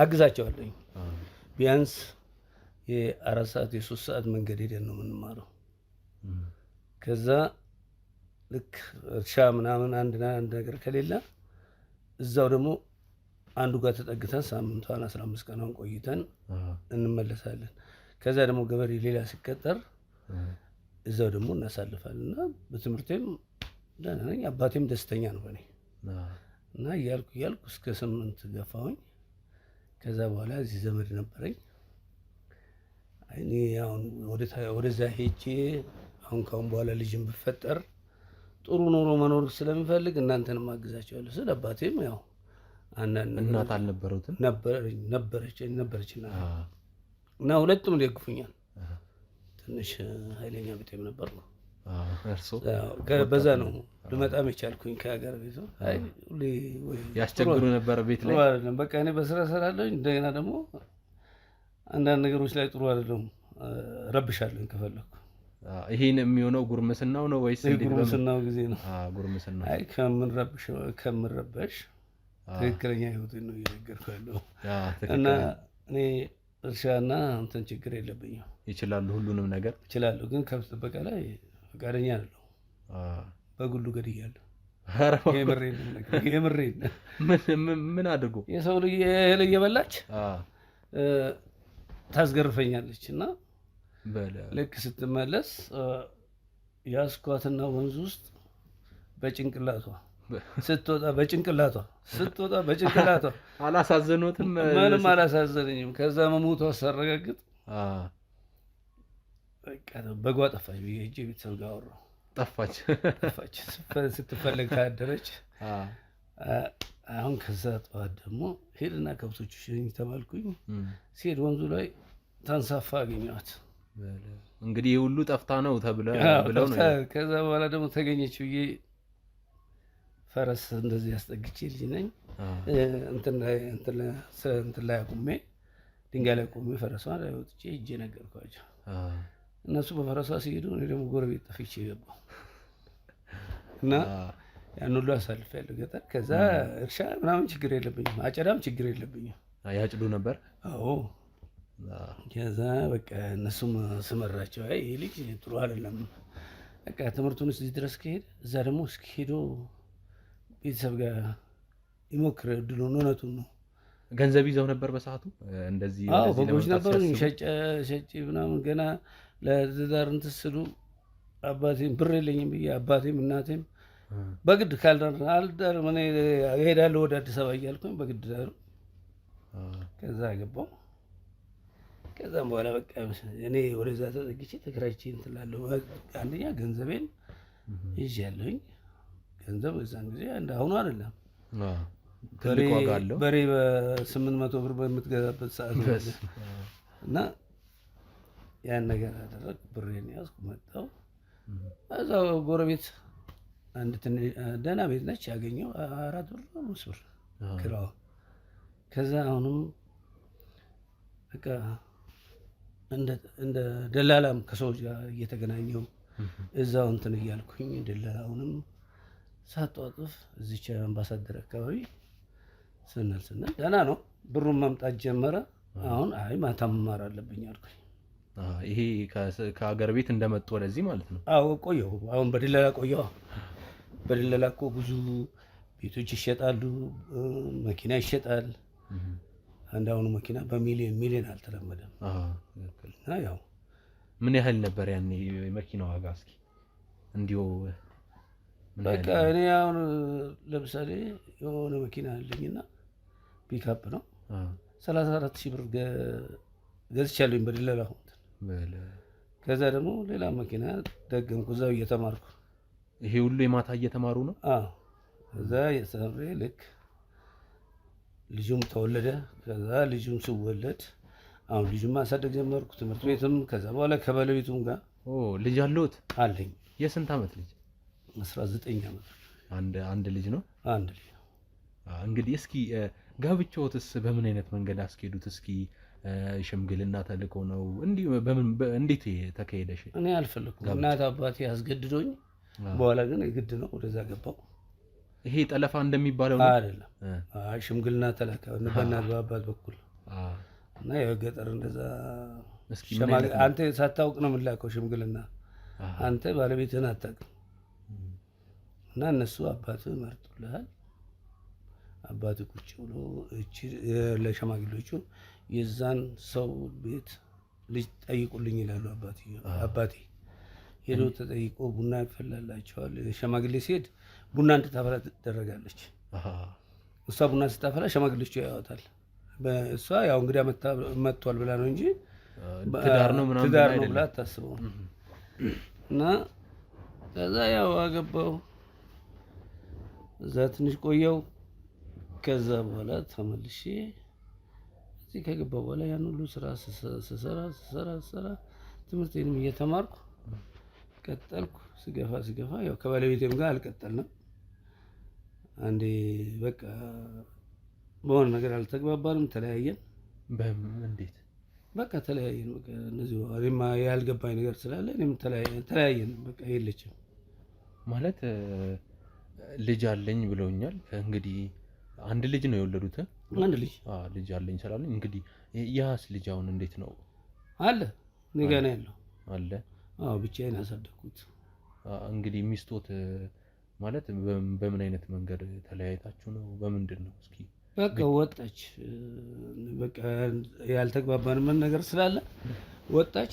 አግዛቸዋለሁ። ቢያንስ የ4 ሰዓት የ3 ሰዓት መንገድ ሄደን ነው የምንማረው። ከዛ ልክ እርሻ ምናምን አንድ ነገር ከሌለ እዛው ደግሞ አንዱ ጋር ተጠግተን ሳምንቷን 15 ቀኗን ቆይተን እንመለሳለን። ከዛ ደግሞ ገበሬ ሌላ ሲቀጠር እዛው ደግሞ እናሳልፋለን እና በትምህርቴም ደህና ነኝ። አባቴም ደስተኛ ነው በእኔ እና እያልኩ እስከ 8 ገፋሁኝ። ከዛ በኋላ እዚህ ዘመድ ነበረኝ። እኔ አሁን ወደዛ ሄጄ አሁን ካሁን በኋላ ልጅም ብፈጠር ጥሩ ኑሮ መኖር ስለሚፈልግ እናንተንም አግዛቸዋለሁ ስለ አባቴም ያው አንዳንድ እናት አልነበሩትም? ነበረች እና ሁለቱም ደግፉኛል። ትንሽ ኃይለኛ ቤቴም ነበርኩ እርሶ በዛ ነው ልመጣም የቻልኩኝ ከሀገር ቤት። አይ ያስቸግሩ ነበር ቤት ላይ በቃ እኔ በስራ እሰራለሁኝ። እንደገና ደግሞ አንዳንድ ነገሮች ላይ ጥሩ አይደለም፣ ረብሻለሁኝ ከፈለኩ። ይሄን የሚሆነው ጉርምስናው ነው ወይስ ጉርምስናው ጊዜ ነው? ጉርምስናው። አይ ከምንረበሽ ትክክለኛ ህይወቴን ነው እየነገርኩህ ያለው። እና እኔ እርሻና እንትን ችግር የለብኝም። ይችላሉ፣ ሁሉንም ነገር ይችላሉ። ግን ከብት ጥበቃ ላይ ፈቃደኛ አይደለሁም። በጉሉ ገድያለሁ። የምሬን ምን አድርጎ የሰው ልጅ እህል እየበላች ታስገርፈኛለች እና ልክ ስትመለስ ያስኳትና ወንዝ ውስጥ በጭንቅላቷ ስትወጣ በጭንቅላቷ አላሳዘኖትም? ምንም አላሳዘነኝም። ከዛ መሞቷ ሳረጋግጥ በቃ በጓ ጠፋች ብዬ ሂጅ ቤተሰብ ጋር አወራሁ። ጠፋች ስትፈለግ ታደረች። አሁን ከዛ ጠዋት ደግሞ ሄድና ከብቶቹ ሸኝ ተባልኩኝ። ሲሄድ ወንዙ ላይ ታንሳፋ አገኘኋት። እንግዲህ ሁሉ ጠፍታ ነው ብለው ነው። ከዛ በኋላ ደግሞ ተገኘች ብዬ ፈረስ እንደዚህ ያስጠግቼ ልጅ ነኝ እንትን ላይ አቁሜ ድንጋይ ላይ አቁሜ ፈረሷ ላይ ወጥቼ ሂጄ ነገርኳቸው። እነሱ በፈረሷ ሲሄዱ እኔ ደግሞ ጎረቤት ጠፍቼ ገባሁ እና ያን ሁሉ አሳልፌያለሁ ገጠር። ከዛ እርሻ ምናምን ችግር የለብኝም፣ አጨዳም ችግር የለብኝም። ያጭዱ ነበር? አዎ። ከዛ በቃ እነሱም ስመራቸው አይ ይሄ ልጅ ጥሩ አይደለም፣ በቃ ትምህርቱን እዚህ ድረስ ከሄደ እዛ ደግሞ እስኪ ሄዶ ቤተሰብ ጋር ይሞክር እድሉን፣ እውነቱን ነው። ገንዘብ ይዘው ነበር በሰዓቱ እንደዚህ? አዎ በጎች ነበሩ ሸጬ ምናምን ገና ለትዳር እንትን ስሉ አባቴም ብር የለኝም ብዬ አባቴም እናቴም በግድ ካልዳርም እኔ እሄዳለሁ ወደ አዲስ አበባ እያልኩኝ በግድ ዳሩ። ከዛ ገባሁ። ከዛም በኋላ በቃ እኔ ወደዛ ተጠግቼ ተከራይቼ እንትን እላለሁ። አንደኛ ገንዘቤን ይዣለሁኝ። ገንዘብ እዛን ጊዜ እንደ አሁኑ አይደለም። በሬ በ800 ብር በምትገዛበት ሰዓት እና ያን ነገር አደረግ። ብሬን ያዝኩ መጣሁ። እዛው ጎረቤት አንድ ደህና ቤት ነች ያገኘው 4 ብር 5 ብር ክራዋ። ከዛ አሁንም በቃ እንደ ደላላም ከሰዎች ጋር እየተገናኘው እዛው እንትን እያልኩኝ ደላላውንም ሳጧጥፍ እዚች አምባሳደር አካባቢ ስንል ደህና ነው፣ ብሩን መምጣት ጀመረ። አሁን አይ ማታ መማር አለብኝ አልኩኝ። ይሄ ከሀገር ቤት እንደመጡ ወደዚህ ማለት ነው? አዎ ቆየሁ። አሁን በድለላ ቆየሁ። በድለላ እኮ ብዙ ቤቶች ይሸጣሉ፣ መኪና ይሸጣል። አንድ አሁኑ መኪና በሚሊዮን አልተለመደም። እና ያው ምን ያህል ነበር ያኔ የመኪና ዋጋ? እስኪ እንዲሁ በቃ እኔ አሁን ለምሳሌ የሆነ መኪና አለኝና ፒክአፕ ነው 34,000 ብር ገዝቻለሁኝ በድለላ። አሁን ከዛ ደግሞ ሌላ መኪና ደገምኩ እዛው እየተማርኩ። ይሄ ሁሉ የማታ እየተማሩ ነው? አዎ እዛ የሰብሬ ልክ ልጁም ተወለደ። ከዛ ልጁም ሲወለድ አሁን ልጁም ማሳደግ ጀመርኩ ትምህርት ቤትም። ከዛ በኋላ ከባለቤቱም ጋር ልጅ አለሁት አለኝ። የስንት ዓመት ልጅ? 19 ዓመት። አንድ ልጅ ነው? አንድ ልጅ። እንግዲህ እስኪ ጋብቻዎትስ በምን አይነት መንገድ አስኬዱት? እስኪ ሽምግልና ተልኮ ነው እንዴ? እንዴት ተካሄደሽ? እኔ አልፈለኩም፣ እናት አባቴ አስገድዶኝ፣ በኋላ ግን የግድ ነው ወደዛ ገባው። ይሄ ጠለፋ እንደሚባለው ነው አይደለም? አይ ሽምግልና ተላከ በእናት በአባት በኩል እና የገጠር እንደዛ። አንተ ሳታውቅ ነው የምላከው ሽምግልና፣ አንተ ባለቤትህን አታውቅም። እና እነሱ አባትህ መርጦልሃል። አባትህ ቁጭ ብሎ ለሸማግሌዎቹ የዛን ሰው ቤት ልጅ ጠይቁልኝ ይላሉ። አባቴ ሄዶ ተጠይቆ ቡና ይፈላላቸዋል። ሸማግሌ ሲሄድ ቡና እንድታፈላ ትደረጋለች። እሷ ቡና ስታፈላ ሸማግሌዎቹ ያዩታል። እሷ ያው እንግዲህ መጥቷል ብላ ነው እንጂ ትዳር ነው ብላ አታስበው። እና ከዛ ያው አገባው፣ እዛ ትንሽ ቆየው። ከዛ በኋላ ተመልሼ እዚህ ከገባሁ በኋላ ያን ሁሉ ስራ ስሰራ ትምህርቴንም እየተማርኩ ቀጠልኩ። ስገፋ ያው ከባለቤቴም ጋር አልቀጠልንም። አንዴ በቃ በሆነ ነገር አልተግባባንም፣ ተለያየን። እንዴት? በቃ ተለያየን። በቃ እነዚህ እኔማ ያልገባኝ ነገር ስላለ እኔም ተለያየን። በቃ የለችም ማለት ልጅ አለኝ ብለውኛል። እንግዲህ አንድ ልጅ ነው የወለዱት? አንድ ልጅ ልጅ አለኝ ስላለኝ እንግዲህ ያስ ልጅ አሁን እንዴት ነው? አለ እኔ ጋር ነው ያለው። አለ? ብቻዬን ያሳደግኩት። እንግዲህ ሚስቶት ማለት በምን አይነት መንገድ ተለያይታችሁ ነው? በምንድን ነው? እስኪ በቃ ወጣች። በቃ ያልተግባባን ነገር ስላለ ወጣች፣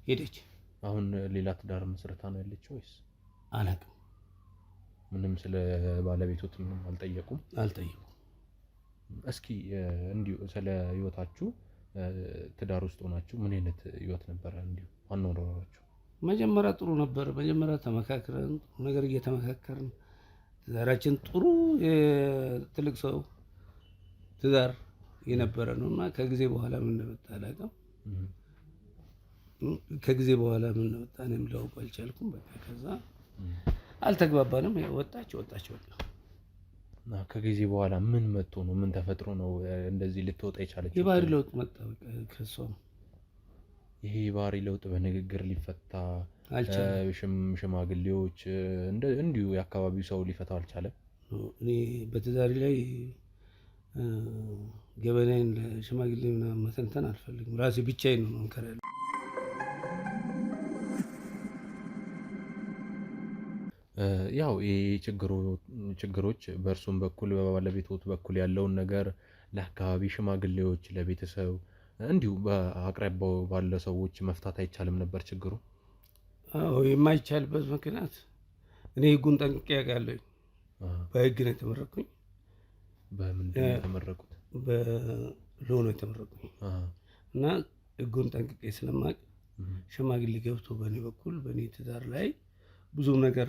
ሄደች። አሁን ሌላ ትዳር መስረታ ነው ያለችው ወይስ? አላውቅም። ምንም ስለ ባለቤቶት ምንም አልጠየቁም? አልጠየቁም። እስኪ እንዲሁ ስለ ህይወታችሁ ትዳር ውስጥ ሆናችሁ ምን አይነት ህይወት ነበረ? እንዲሁ አኗኗራችሁ? መጀመሪያ ጥሩ ነበር። መጀመሪያ ተመካክረን ነገር እየተመካከርን ትዳራችን ጥሩ የትልቅ ሰው ትዳር የነበረ ነውና ከጊዜ በኋላ ምን እንደመጣ አላውቅም። ከጊዜ በኋላ ምን እንደመጣ እኔም ላውቅ አልቻልኩም። በቃ ከዛ አልተግባባንም። ወጣች። ከጊዜ በኋላ ምን መጥቶ ነው? ምን ተፈጥሮ ነው እንደዚህ ልትወጣ የቻለችው? የባህሪ ለውጥ መጣ። በቃ ከሷ ይሄ የባህሪ ለውጥ በንግግር ሊፈታ አልቻለም። ሽማግሌዎች እንዲሁ የአካባቢው ሰው ሊፈታው አልቻለም። እኔ በትዳሪ ላይ ገበናዬን ለሽማግሌ ምናምን መተንተን አልፈልግም። ራሴ ብቻዬን ነው መምከር ያለው። ያው ችግሮች በእርሱም በኩል በባለቤቶት በኩል ያለውን ነገር ለአካባቢ ሽማግሌዎች፣ ለቤተሰብ እንዲሁ በአቅራቢያው ባለ ሰዎች መፍታት አይቻልም ነበር ችግሩ? የማይቻልበት ምክንያት እኔ ህጉን ጠንቅቄ ያውቃለሁ። በህግ ነው የተመረኩኝ። በምንድን ነው የተመረቁት? በሎ ነው የተመረኩኝ እና ህጉን ጠንቅቄ ስለማውቅ ሽማግሌ ገብቶ በእኔ በኩል በእኔ ትዳር ላይ ብዙም ነገር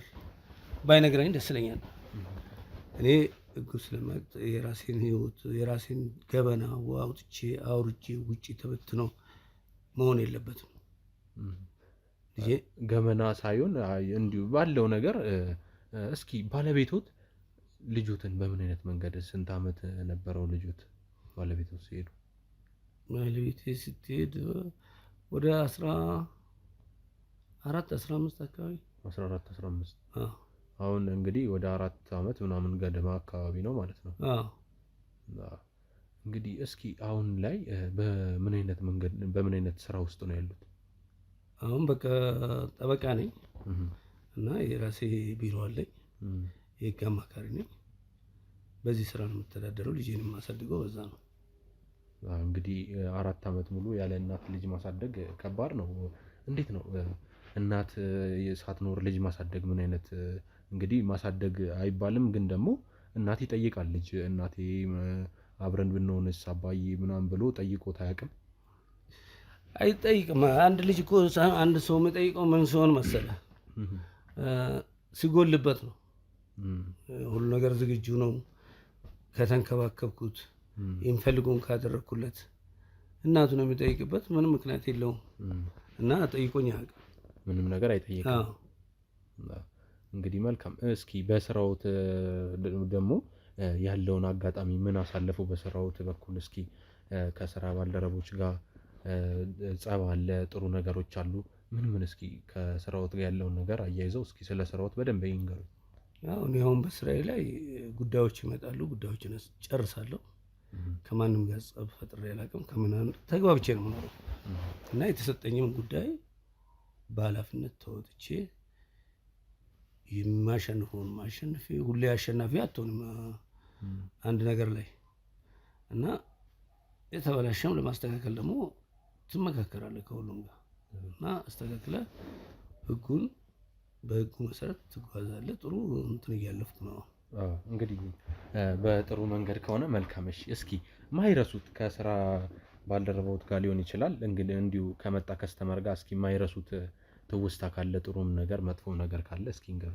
ባይነግረኝ ደስ ይለኛል። እኔ ህጉ ስለማውቅ የራሴን ህይወት የራሴን ገበና አውጥቼ አውርቼ ውጪ ተበትኖ መሆን የለበትም። ገመና ሳይሆን እንዲሁ ባለው ነገር እስኪ ባለቤቶት ልጆትን በምን አይነት መንገድ ስንት ዓመት ነበረው ልጆት ባለቤቶት ሲሄዱ? ባለቤቴ ስትሄድ ወደ 14 15 አካባቢ 14 15 አሁን እንግዲህ ወደ 4 ዓመት ምናምን ገደማ አካባቢ ነው ማለት ነው። እንግዲህ እስኪ አሁን ላይ በምን አይነት መንገድ በምን አይነት ስራ ውስጥ ነው ያሉት? አሁን በቃ ጠበቃ ነኝ እና የራሴ ቢሮ አለኝ። የህግ አማካሪ ነኝ። በዚህ ስራ ነው የምተዳደረው። ልጄን የማሳድገው በዛ ነው። እንግዲህ 4 ዓመት ሙሉ ያለ እናት ልጅ ማሳደግ ከባድ ነው። እንዴት ነው እናት ሳትኖር ልጅ ማሳደግ? ምን አይነት እንግዲህ ማሳደግ አይባልም ግን ደግሞ እናት ይጠይቃል ልጅ። እናቴ አብረን ብንሆንስ አባዬ ምናምን ብሎ ጠይቆት አያውቅም? አይጠይቅም። አንድ ልጅ እኮ አንድ ሰው የሚጠይቀው ምን ሲሆን መሰለህ? ሲጎልበት ነው። ሁሉ ነገር ዝግጁ ነው ከተንከባከብኩት፣ የሚፈልገውን ካደረግኩለት እናቱ ነው የሚጠይቅበት። ምንም ምክንያት የለውም እና ጠይቆኝ አያውቅም። ምንም ነገር አይጠይቅም። እንግዲህ መልካም። እስኪ በስራውት ደግሞ ያለውን አጋጣሚ ምን አሳለፉ? በስራውት በኩል እስኪ ከስራ ባልደረቦች ጋር ጸብ አለ፣ ጥሩ ነገሮች አሉ። ምን እስኪ ከስራውት ጋር ያለውን ነገር አያይዘው እስኪ ስለ ስራውት በደንብ ይንገሩ። ያው እኔ አሁን በስራዬ ላይ ጉዳዮች ይመጣሉ፣ ጉዳዮችን ጨርሳለሁ። ከማንም ጋር ጸብ ፈጥሬ አላውቅም። ከምናምን ተግባብቼ ነው የምኖረው እና የተሰጠኝም ጉዳይ በኃላፊነት ተወጥቼ የማሸንፈውን ማሸነፍ። ሁሌ አሸናፊ አትሆንም አንድ ነገር ላይ እና የተበላሸም ለማስተካከል ደግሞ ትመካከራለህ ከሁሉም ጋር እና አስተካክለህ ህጉን በህጉ መሰረት ትጓዛለህ። ጥሩ እንትን እያለፍኩ ነው። እንግዲህ በጥሩ መንገድ ከሆነ መልካም። እሺ እስኪ ማይረሱት ከስራ ባልደረባዎት ጋር ሊሆን ይችላል እንግዲህ እንዲሁ ከመጣ ከስተመር ጋር እስኪ ማይረሱት ትውስታ ካለ ጥሩም ነገር መጥፎም ነገር ካለ እስኪ እንገሩ።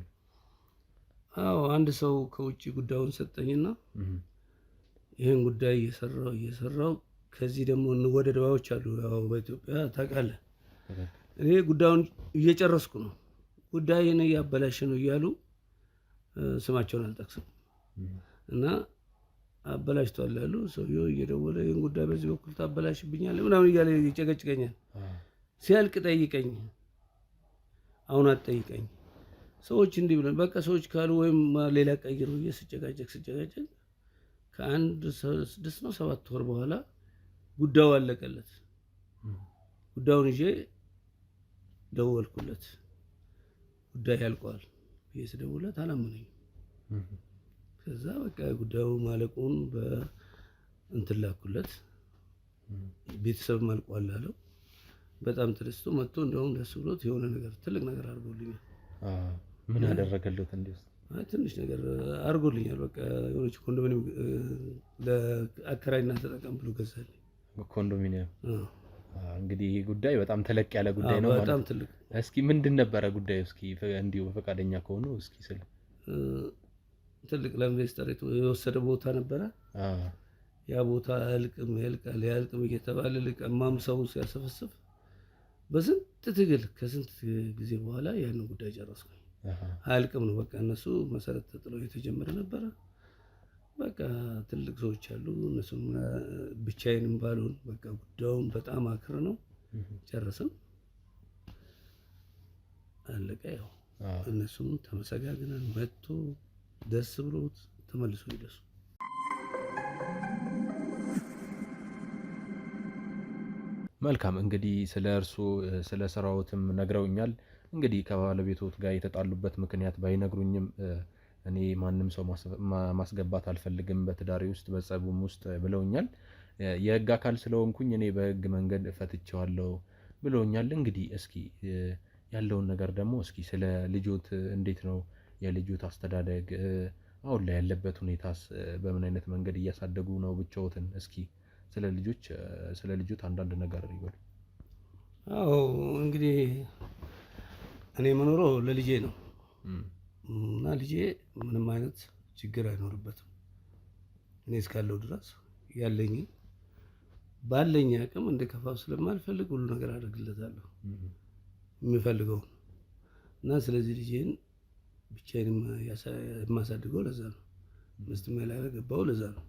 አንድ ሰው ከውጭ ጉዳዩን ሰጠኝና ይሄን ጉዳይ እየሰራው ከዚህ ደግሞ ወደ ደባዎች አሉ። ያው በኢትዮጵያ ታውቃለህ፣ እኔ ጉዳዩን እየጨረስኩ ነው። ጉዳይን እያበላሽ ነው እያሉ ስማቸውን አልጠቅስም እና አበላሽቷል ያሉ ሰውየው እየደወለ ይህን ጉዳይ በዚህ በኩል ታበላሽብኛለህ ምናምን እያለ ይጨቀጭቀኛል። ሲያልቅ ጠይቀኝ፣ አሁን አትጠይቀኝ፣ ሰዎች እንዲህ ብለን በቃ ሰዎች ካሉ ወይም ሌላ ቀይር ብዬ ስጨቃጨቅ ከአንድ 6 ነው 7 ወር በኋላ ጉዳዩ አለቀለት። ጉዳዩን ይዤ ደወልኩለት። ጉዳይ ያልቋል ብዬ ስደውልለት አላመነኝም። ከዛ በቃ ጉዳዩ ማለቁን በእንትን ላኩለት። ቤተሰብ ማልቋል አለው። በጣም ተደስቶ መጥቶ እንደውም ደስ ብሎት የሆነ ነገር ትልቅ ነገር አድርጎልኛል። ምን አደረገለት? እንዴት? ትንሽ ነገር አድርጎልኛል። በቃ የሆነች ኮንዶሚኒየም ለአከራይና ተጠቀም ብሎ ገዛልኝ። ኮንዶሚኒየም። እንግዲህ ይሄ ጉዳይ በጣም ተለቅ ያለ ጉዳይ ነው ማለት። በጣም ትልቅ። እስኪ ምንድን ነበረ ጉዳዩ? እስኪ እንዲሁ ፈቃደኛ ከሆኑ እስኪ ስለ ትልቅ ለኢንቨስተር የወሰደ ቦታ ነበረ። ያ ቦታ አያልቅም ያልቅም እየተባለ ልቀማም ሰው ሲያሰፈስፍ በስንት ትግል ከስንት ጊዜ በኋላ ያንን ጉዳይ ጨረስኩኝ። አያልቅም ነው በቃ እነሱ መሰረት ተጥለው የተጀመረ ነበረ። በቃ ትልቅ ሰዎች አሉ እነሱም ብቻዬንም ባልሆን በቃ ጉዳዩን በጣም አክር ነው ጨረስን፣ አለቀ። ያው እነሱም ተመሰጋግነን መጥቶ ደስ ብሎት ተመልሶ ይደሱ። መልካም እንግዲህ ስለ እርሱ ስለ ስራዎትም ነግረውኛል። እንግዲህ ከባለቤቶት ጋር የተጣሉበት ምክንያት ባይነግሩኝም እኔ ማንም ሰው ማስገባት አልፈልግም በትዳሬ ውስጥ በጸቡም ውስጥ ብለውኛል። የህግ አካል ስለሆንኩኝ እኔ በህግ መንገድ ፈትቼዋለሁ ብለውኛል። እንግዲህ እስኪ ያለውን ነገር ደግሞ እስኪ ስለ ልጆት እንዴት ነው የልጆት አስተዳደግ፣ አሁን ላይ ያለበት ሁኔታስ በምን አይነት መንገድ እያሳደጉ ነው ብቻዎትን? እስኪ ስለ ልጆት አንዳንድ ነገር ይበሉ። አዎ እንግዲህ እኔ የምኖረው ለልጄ ነው እና ልጄ ምንም አይነት ችግር አይኖርበትም። እኔ እስካለው ድረስ ባለኝ አቅም እንደከፋው ስለማልፈልግ ሁሉ ነገር አደርግለታለሁ የሚፈልገው እና ስለዚህ ልጄን ብቻዬን የማሳድገው ለዛ ነው። ምስትም ያላገባው ለዛ ነው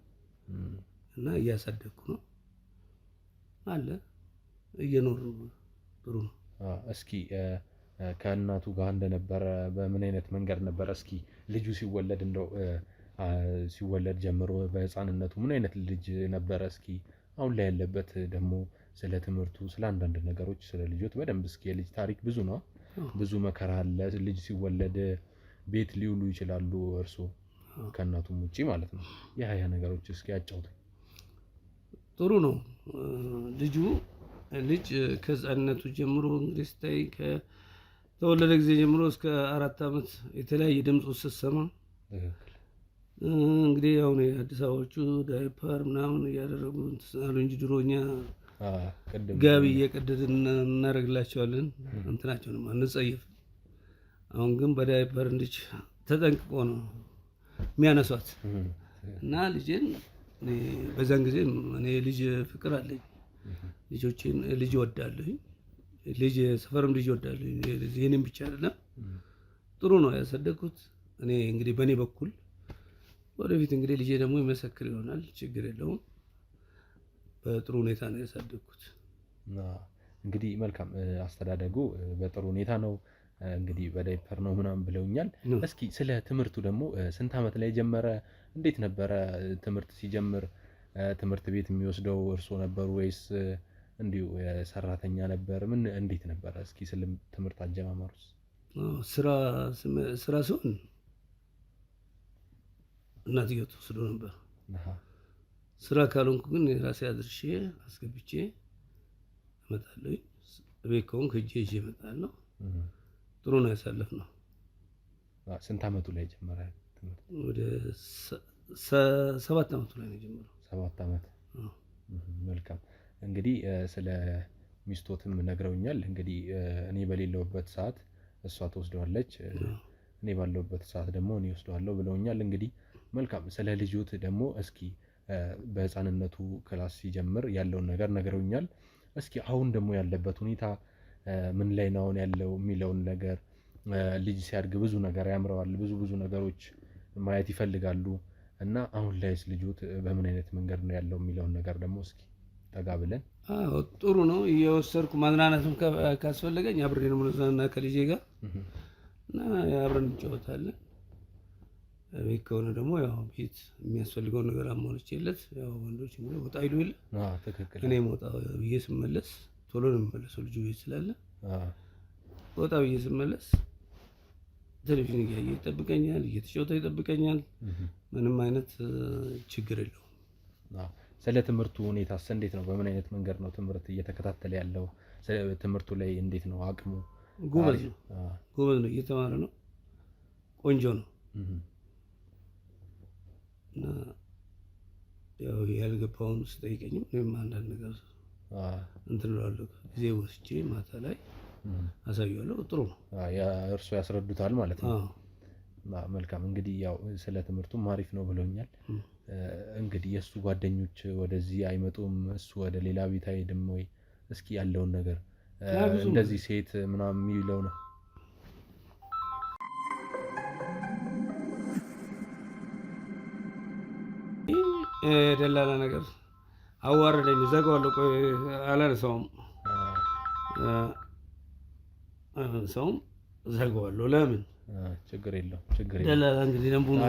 እና እያሳደግኩ ነው አለ እየኖርን ነው። ጥሩ ነው። እስኪ ከእናቱ ጋር እንደነበረ በምን አይነት መንገድ ነበረ? እስኪ ልጁ ሲወለድ ጀምሮ በህፃንነቱ ምን አይነት ልጅ ነበረ? እስኪ አሁን ላይ ያለበት ደግሞ ስለ ትምህርቱ፣ ስለ አንዳንድ ነገሮች ስለ ልጆት በደንብ እስኪ የልጅ ታሪክ ብዙ ነው፣ ብዙ መከራ አለ። ልጅ ሲወለድ ቤት ሊውሉ ይችላሉ እርሶ ከእናቱም ውጪ ማለት ነው። ያ ነገሮች እስኪ ያጫውቱኝ። ጥሩ ነው። ልጅ ከህፃንነቱ ጀምሮ እንግዲህ ስታይ ከተወለደ ጊዜ ጀምሮ እስከ 4 ዓመት የተለያየ ድምፅ ስትሰማ እንግዲህ አሁን አዲስ አበባዎቹ ዳይፐር ምናምን እያደረጉ አሉ እንጂ ድሮኛ ጋቢ እየቀደድን እናደርግላቸዋለን እንትናቸውንም አንጸየፍ። አሁን ግን በዳይፐር እንድች ተጠንቅቆ ነው የሚያነሷት እና ልጄን በዛን ጊዜ እኔ ልጅ ፍቅር አለኝ። ልጅ እወዳለሁ። ልጅ ሰፈርም ልጅ እወዳለሁ። ይሄንን ብቻ አይደለም ጥሩ ነው ያሳደግኩት። እኔ እንግዲህ በእኔ በኩል ወደፊት እንግዲህ ልጄ ደግሞ ይመሰክር ይሆናል። ችግር የለውም። በጥሩ ሁኔታ ነው ያሳደግኩት። እንግዲህ መልካም አስተዳደጉ በጥሩ ሁኔታ ነው። እንግዲህ በዳይፐር ነው ምናምን ብለውኛል። እስኪ ስለ ትምህርቱ ደግሞ ስንት ዓመት ላይ ጀመረ? እንዴት ነበረ ትምህርት ሲጀምር? ትምህርት ቤት የሚወስደው እርሶ ነበሩ ወይስ እንዲሁ ሰራተኛ ነበር? እንዴት ነበረ? እስኪ ስለ ትምህርት አጀማመሩስ? ስራ ሲሆን እናትየው ትወስዶ ነበር። ስራ ካልሆንኩ ግን የራሴ አድርሼ አስገብቼ እመጣለሁ። ቤት ከሆንኩ ሄጄ እመጣለሁ። ጥሩ ነው ያሳለፍነው። ስንት ዓመቱ ላይ ጀመረ ትምህርት? ወደ 7 ዓመቱ ላይ ነው የጀመረው። 7 ዓመት። መልካም እንግዲህ ስለ ሚስቶትም ነግረውኛል። እንግዲህ እኔ በሌለውበት ሰዓት እሷ ትወስደዋለች፣ እኔ ባለውበት ሰዓት ደግሞ እኔ ወስደዋለሁ ብለውኛል። እንግዲህ መልካም ስለ ልጆት ደግሞ እስኪ በህፃንነቱ ክላስ ሲጀምር ያለውን ነገር ነግረውኛል። እስኪ አሁን ደግሞ ያለበት ሁኔታ ምን ላይ ነው ያለው የሚለውን ነገር ልጅ ሲያድግ ብዙ ነገር ያምረዋል፣ ብዙ ነገሮች ማየት ይፈልጋሉ እና አሁን ላይስ ልጆት በምን አይነት መንገድ ነው ያለው የሚለውን ነገር ደግሞ እስኪ ጠጋ ብለን። ጥሩ ነው እየወሰድኩ ማዝናናትም ካስፈለገኝ አብሬ ነው የምንዝናና ከልጄ ጋር እና አብረን እንጫወታለን። ቤት ከሆነ ደግሞ ያው ቤት የሚያስፈልገውን ነገር አሟልቼለት ያው ወንዶች ወጣ ይሉ የለ ትክክል። እኔ ወጣ ብዬ ስመለስ ቶሎ ነው የምመለሰው ልጁ ቤት ስላለ ወጣ ብዬ ስመለስ ቴሌቪዥን እያየ ይጠብቀኛል፣ እየተጫወተ ይጠብቀኛል። ምንም አይነት ችግር የለውም። ስለ ትምህርቱ ሁኔታስ እንዴት ነው? በምን አይነት መንገድ ነው ትምህርት እየተከታተለ ያለው? ትምህርቱ ላይ እንዴት ነው አቅሙ? ጎበዝ ነው፣ እየተማረ ነው፣ ቆንጆ ነው። እና ያው ያልገባውን ስጠይቀኝም እኔም አንዳንድ ነገር እንትን እላለሁ። ጊዜ ወስጄ ማታ ላይ አሳየዋለሁ። ጥሩ ነው። እርሱ ያስረዱታል ማለት ነው። መልካም። እንግዲህ ያው ስለ ትምህርቱም አሪፍ ነው ብሎኛል። እንግዲህ የእሱ ጓደኞች ወደዚህ አይመጡም? እሱ ወደ ሌላ ቤት አይሄድም ወይ? እስኪ ያለውን ነገር እንደዚህ ሴት ምናምን የሚለው ነው። ደላላ ነገር አዋረደኝ፣ ዘጋዋለሁ። ቆይ አላነሳውም፣ ዘጋዋለሁ። ለምን? ችግር የለውም። ደላላ እንግዲህ ደንቡ ነው።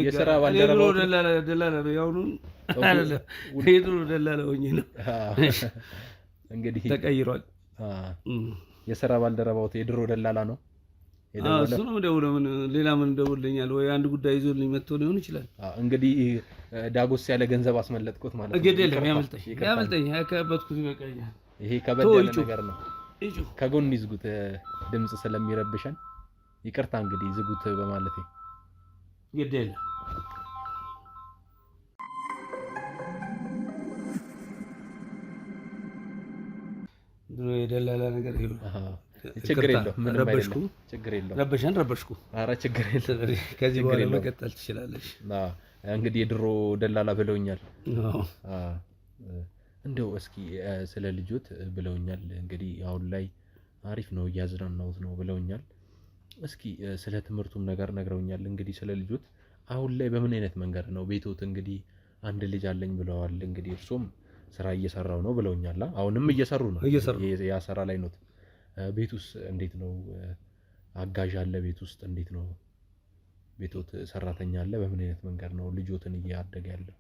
የሥራ ባልደረባው ደላላ ነው። ያውኑን አይደለም የድሮ ደላላ ሆኜ ነው እንግዲህ ተቀይሯል። የሥራ ባልደረባው የድሮ ደላላ ነው። እሱ ነው ደውለው ሌላ ምን ደውልልኛል ወይ አንድ ጉዳይ ይዞልኝ መጥቶ ሊሆን ይችላል። እንግዲህ ዳጎስ ያለ ገንዘብ አስመለጥኩት ማለት ነው። ግድ የለም ያመልጠኝ ያከበትኩት ይበቃኛል። ይሄ ከበድ ያለ ነገር ነው። ከጎን ይዝጉት፣ ድምጽ ስለሚረብሸን ይቅርታ። እንግዲህ ዝጉት በማለቴ ግድ የለም። ድሮ የደላላ ነገር ይሁን ችግር የለውም። ምንም አይደለም። ችግር የለውም። ረበሽኩ። ኧረ ችግር የለም። ከዚህ በኋላ መቀጠል ትችላለሽ። እንግዲህ የድሮ ደላላ ብለውኛል። እንደው እስኪ ስለ ልጆት ብለውኛል። እንግዲህ አሁን ላይ አሪፍ ነው እያዝናናሁት ነው ብለውኛል። እስኪ ስለ ትምህርቱም ነገር ነግረውኛል። እንግዲህ ስለ ልጆት አሁን ላይ በምን አይነት መንገድ ነው ቤቶት? እንግዲህ አንድ ልጅ አለኝ ብለዋል። እንግዲህ እርሶም ስራ እየሰራው ነው ብለውኛል። አሁንም እየሰሩ ነው? ያ ስራ ላይ ነው። ቤት ውስጥ እንዴት ነው? አጋዥ አለ ቤት ውስጥ? እንዴት ነው ቤቶት? ሰራተኛ አለ? በምን አይነት መንገድ ነው ልጆትን እያደገ ያለው?